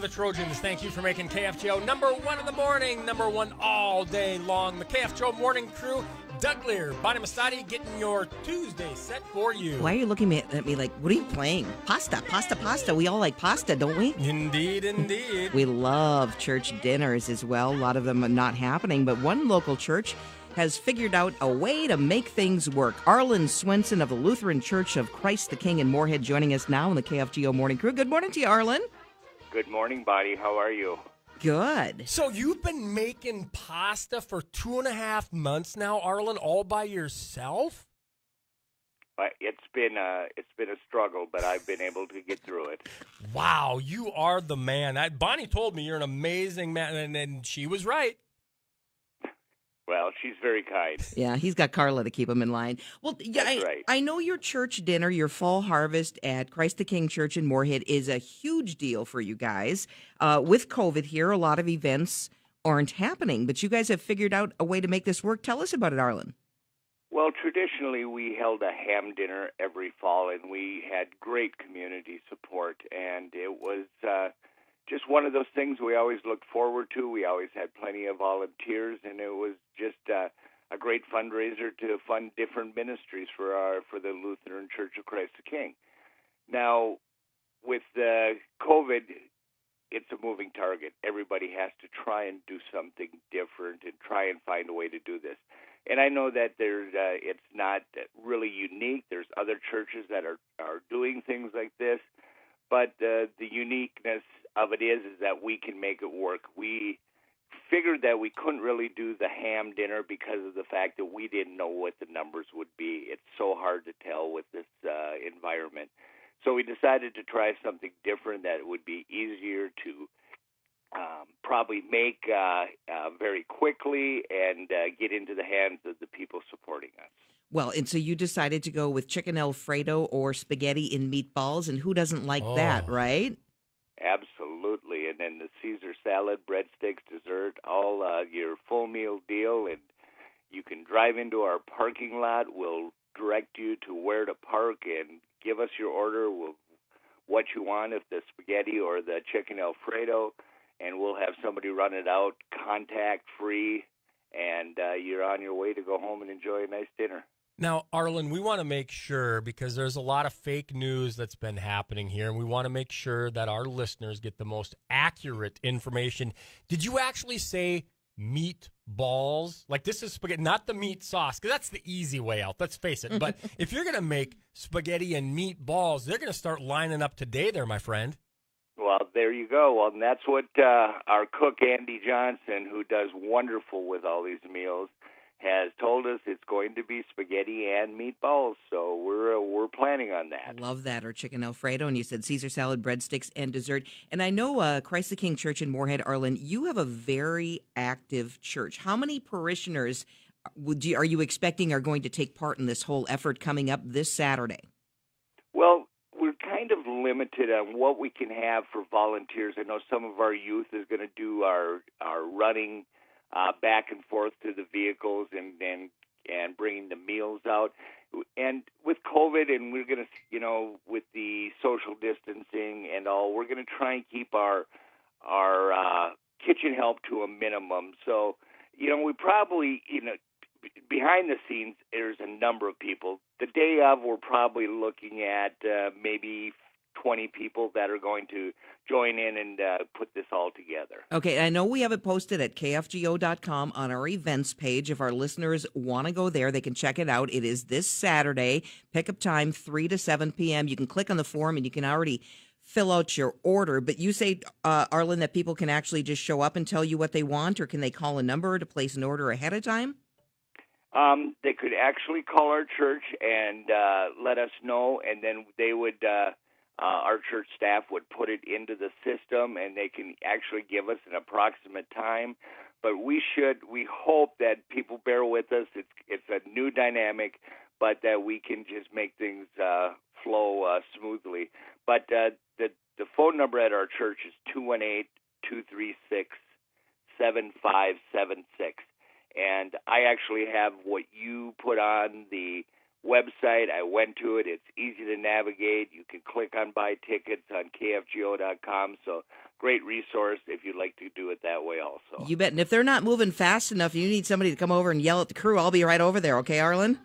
of the Trojans, thank you for making KFGO number one in the morning, number one all day long. The KFGO Morning Crew, Doug Leier, Amistadi, getting your Tuesday set for you. Why are you looking at me like, what are you playing? Pasta. We all like pasta, don't we? Indeed. We love church dinners as well. A lot of them are not happening, but one local church has figured out a way to make things work. Arlan Swenson of the Lutheran Church of Christ the King in Moorhead joining us now in the KFGO Morning Crew. Good morning to you, Arlan. Good morning, buddy. How are you? Good. So you've been making pasta for 2.5 months now, Arlan, all by yourself? It's been a struggle, but I've been able to get through it. Wow, you are the man. Bonnie told me you're an amazing man, and she was right. Well, she's very kind. Yeah, he's got Carla to keep him in line. Well, yeah, That's right. I know your church dinner, your fall harvest at Christ the King Church in Moorhead is a huge deal for you guys. With COVID here, a lot of events aren't happening, but you guys have figured out a way to make this work. Tell us about it, Arlan. Well, traditionally, we held a ham dinner every fall, and we had great community support, and it was just one of those things we always looked forward to. We always had plenty of volunteers, and it was just a great fundraiser to fund different ministries for the Lutheran Church of Christ the King. Now, with COVID, it's a moving target. Everybody has to try and do something different and try and find a way to do this. And I know that it's not really unique. There's other churches that are doing things like this, but the uniqueness of it is that we can make it work. We figured that we couldn't really do the ham dinner because of the fact that we didn't know what the numbers would be. It's so hard to tell with this environment. So we decided to try something different that would be easier to probably make very quickly and get into the hands of the people supporting us. Well, and so you decided to go with chicken Alfredo or spaghetti in meatballs, and who doesn't like that, right? Absolutely. And then the Caesar salad, breadsticks, dessert, all your full meal deal. And you can drive into our parking lot. We'll direct you to where to park and give us your order, what you want, if the spaghetti or the chicken Alfredo, and we'll have somebody run it out contact-free, and you're on your way to go home and enjoy a nice dinner. Now, Arlan, we want to make sure, because there's a lot of fake news that's been happening here, and we want to make sure that our listeners get the most accurate information. Did you actually say meatballs? Like, this is spaghetti, not the meat sauce, because that's the easy way out, let's face it. But if you're going to make spaghetti and meatballs, they're going to start lining up today there, my friend. Well, there you go. Well, and that's what our cook, Andy Johnson, who does wonderful with all these meals, has told us it's going to be spaghetti and meatballs, so we're planning on that. Love that, or chicken Alfredo, and you said Caesar salad, breadsticks, and dessert. And I know Christ the King Church in Moorhead, Arlan, you have a very active church. How many parishioners are you expecting are going to take part in this whole effort coming up this Saturday? Well, we're kind of limited on what we can have for volunteers. I know some of our youth is going to do our running back and forth to the vehicles and bringing the meals out. And with COVID, and we're going to, with the social distancing and all, we're going to try and keep our kitchen help to a minimum. So, we probably, behind the scenes, there's a number of people. The day of, we're probably looking at maybe 20 people that are going to join in and put this all together. Okay, I know we have it posted at KFGO.com on our events page. If our listeners want to go there, they can check it out. It is this Saturday, pickup time 3 to 7 p.m. You can click on the form and you can already fill out your order. But you say, Arlan, that people can actually just show up and tell you what they want, or can they call a number to place an order ahead of time? They could actually call our church and let us know, and then they would... our church staff would put it into the system, and they can actually give us an approximate time. But we hope that people bear with us. It's a new dynamic, but that we can just make things flow smoothly. But the phone number at our church is 218-236-7576. And I actually have what you put on the website. I went to it. It's easy to navigate. You can click on buy tickets on KFGO.com. So great resource if you'd like to do it that way also. You bet. And if they're not moving fast enough, you need somebody to come over and yell at the crew. I'll be right over there. Okay, Arlan?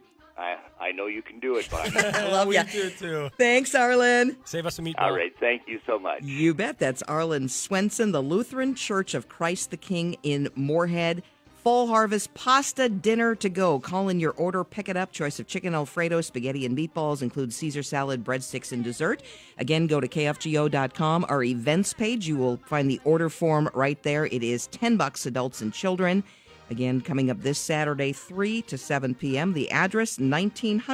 I know you can do it, Bonnie. I love We you. do too. Thanks, Arlan. Save us a meatball. All right. Thank you so much. You bet. That's Arlan Swenson, the Lutheran Church of Christ the King in Moorhead. Fall harvest pasta dinner to go. Call in your order, pick it up. Choice of chicken Alfredo, spaghetti, and meatballs. Includes Caesar salad, breadsticks, and dessert. Again, go to KFGO.com, our events page. You will find the order form right there. It is $10 adults and children. Again, coming up this Saturday, 3 to 7 p.m. The address, 1900.